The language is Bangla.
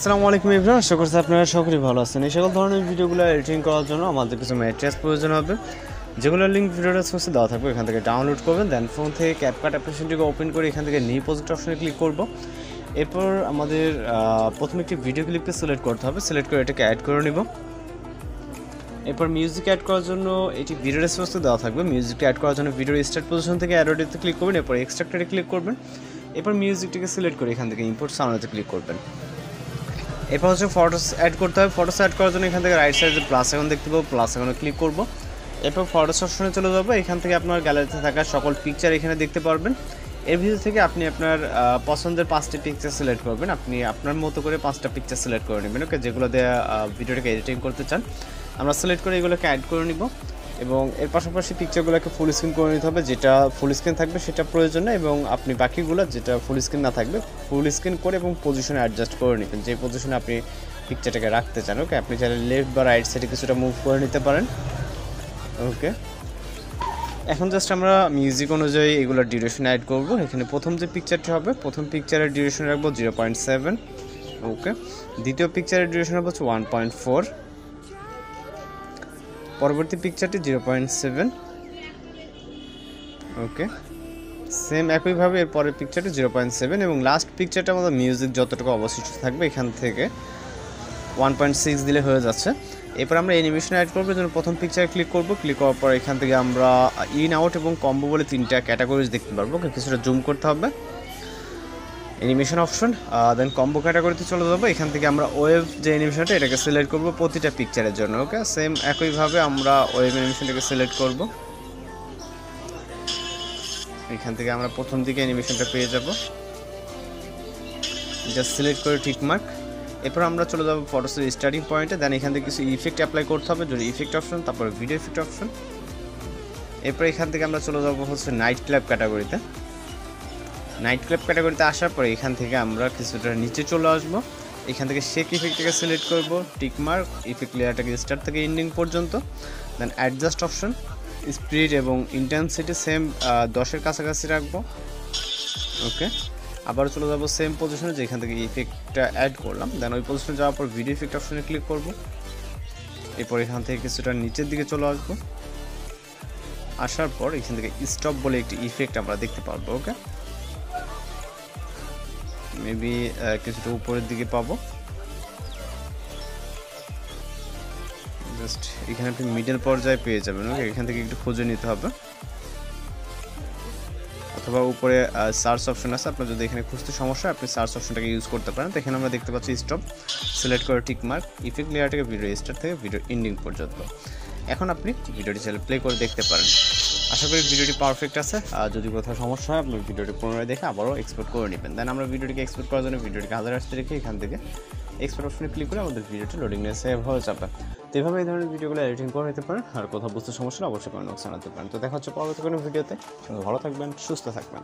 আসসালামু আলাইকুম এভরিওয়ান, আশা করছি আপনারা সকলেই ভালো আছেন। এই সকল ধরনের ভিডিওগুলো এডিটিং করার জন্য আমাদের কিছু ম্যাটেরিয়ালস প্রয়োজন হবে, যেগুলোর লিঙ্ক ভিডিও ডেসক্রিপশনে দেওয়া থাকবে। এখান থেকে ডাউনলোড করবেন, দেন ফোন থেকে ক্যাপকাট অ্যাপ্লিকেশনটিকে ওপেন করে এখান থেকে নিউ প্রজেক্ট অপশনে ক্লিক করব। এরপর আমাদের প্রথমে একটি ভিডিও ক্লিপকে সিলেক্ট করতে হবে, সিলেক্ট করে এটাকে অ্যাড করে নিব। এরপর মিউজিক অ্যাড করার জন্য এটি ভিডিও ডেসক্রিপশনে দেওয়া থাকবে। মিউজিকটা অ্যাড করার জন্য ভিডিও স্টার্ট পজিশন থেকে অ্যাডোতে ক্লিক করবেন, এরপর এক্সট্রাক্টরে ক্লিক করবেন। এরপর মিউজিকটিকে সিলেক্ট করে এখান থেকে ইম্পোর্ট সাউন্ডে ক্লিক করবেন। এরপর হচ্ছে ফটোস অ্যাড করতে হবে। ফটোস অ্যাড করার জন্য এখান থেকে রাইট সাইডে প্লাস আইকন দেখতে পাবো, প্লাস আইকনে ক্লিক করব। এরপর ফটোস অপশনে চলে যাব। এখান থেকে আপনার গ্যালারিতে থাকা সকল পিকচার এখানে দেখতে পারবেন। এর ভিতর থেকে আপনি আপনার পছন্দের 5টি পিকচার সিলেক্ট করবেন। আপনি আপনার মতো করে 5টা পিকচার সিলেক্ট করে নেবেন, ওকে, যেগুলো দিয়ে ভিডিওটাকে এডিটিং করতে চান। আমরা সিলেক্ট করে এগুলোকে অ্যাড করে নিব এবং এর পাশাপাশি পিকচারগুলোকে ফুল স্ক্রিন করে নিতে হবে। যেটা ফুল স্ক্রিন থাকবে সেটা প্রয়োজন না, এবং আপনি বাকিগুলো যেটা ফুল স্ক্রিন না থাকবে ফুল স্ক্রিন করে এবং পজিশনে অ্যাডজাস্ট করে নেবেন, যে পজিশনে আপনি পিকচারটাকে রাখতে চান। ওকে, আপনি চাইলে লেফট বা রাইট সাইডে কিছুটা মুভ করে নিতে পারেন। ওকে, এখন জাস্ট আমরা মিউজিক অনুযায়ী এগুলোর ডিউরেশন অ্যাড করব। এখানে প্রথম যে পিকচারটি হবে, প্রথম পিকচারের ডিউরেশন রাখবো 0.7। ওকে, দ্বিতীয় পিকচারের ডিউরেশন রাখবো 1.4, পরবর্তী পিকচারটি 0.7। ওকে, সেম একইভাবে এর পরের পিকচারটি 0.7 এবং লাস্ট পিকচারটা আমাদের মিউজিক যতটুকু অবশিষ্ট থাকবে এখান থেকে 1.6 দিলে হয়ে যাচ্ছে। এরপর আমরা অ্যানিমেশন অ্যাড করবো, জন্য প্রথম পিকচারে ক্লিক করব। ক্লিক করার পর এখান থেকে আমরা ইন আউট এবং কম্বো বলে 3টা ক্যাটাগরিজ দেখতে পারবো। কিছুটা জুম করতে হবে, অ্যানিমেশন অপশন, দেন কম্বো ক্যাটাগরিতে চলে যাবো। এখান থেকে আমরা ওয়েভ যে অ্যানিমেশনটা এটাকে সিলেক্ট করব প্রতিটা পিকচারের জন্য। ওকে, সেম একইভাবে আমরা ওয়েভ অ্যানিমেশনটাকে সিলেক্ট করব। এখান থেকে আমরা প্রথম দিকে অ্যানিমেশনটা পেয়ে যাব, জাস্ট সিলেক্ট করে টিকমার্ক। এরপর আমরা চলে যাবো ফটোসের স্টার্টিং পয়েন্টে, দেন এখান থেকে কিছু ইফেক্ট অ্যাপ্লাই করতে হবে, যদি ইফেক্ট অপশন, তারপরে ভিডিও ইফেক্ট অপশন। এরপর এখান থেকে আমরা চলে যাবো হচ্ছে নাইট ক্লাব ক্যাটাগরিতে। নাইট ক্লাব ক্যাটাগরিতে আসার পরে এখান থেকে আমরা কিছুটা নিচে চলে আসবো। এখান থেকে শেক ইফেক্টটাকে সিলেক্ট করব, টিকমার্ক, ইফেক্ট লেয়ারটাকে স্টার্ট থেকে এন্ডিং পর্যন্ত, দেন অ্যাডজাস্ট অপশন, স্পিড এবং ইন্টেন্সিটি সেম 10-এর কাছাকাছি রাখবো। ওকে, আবার চলে যাবো সেম পজিশনে যেখান থেকে ইফেক্টটা অ্যাড করলাম, দেন ওই পজিশনে যাওয়ার পর ভিডিও ইফেক্ট অপশনে ক্লিক করব। এরপর এখান থেকে কিছুটা নিচের দিকে চলে আসবো। আসার পর এখান থেকে স্টপ বলে একটি ইফেক্ট আমরা দেখতে পারবো। ওকে, মেবি কিছুটা উপরের দিকে পাবো, জাস্ট এখানে আপনি মিডল পর্যায়ে পেয়ে যাবেন। ওকে, এখান থেকে একটু খুঁজে নিতে হবে, অথবা উপরে সার্চ অপশন আছে, আপনার যদি এখানে খুঁজতে সমস্যা আপনি সার্চ অপশনটাকে ইউজ করতে পারেন। তো এখানে আমরা দেখতে পাচ্ছি স্টপ, সিলেক্ট করে টিকমার্ক, ইফেক্ট লেয়ারটাকে ভিডিও স্টার্ট থেকে ভিডিও এন্ডিং পর্যন্ত। এখন আপনি ভিডিওটি চাইলে প্লে করে দেখতে পারেন। আশা করি ভিডিওটি পারফেক্ট আছে। আর যদি কোথাও সমস্যা হয় আপনি ভিডিওটি পুনরায় দেখে আবারও এক্সপোর্ট করে নেবেন। দেন আমরা ভিডিওটিকে এক্সপোর্ট করার জন্য ভিডিওটিকে হাজার আসতে রেখে এখান থেকে এক্সপোর্ট অপশনে ক্লিক করে আমাদের ভিডিওটি লোডিং নিয়ে সেভ হয়ে যাবে। তো এইভাবে এই ধরনের ভিডিওগুলো এডিটিং করে নিতে পারেন। আর কোথাও বুঝতে সমস্যা অবশ্যই কমেন্ট বক্সে জানাতে পারেন। তো দেখা হচ্ছে পরবর্তী কোনো ভিডিওতে। ভালো থাকবেন, সুস্থ থাকবেন।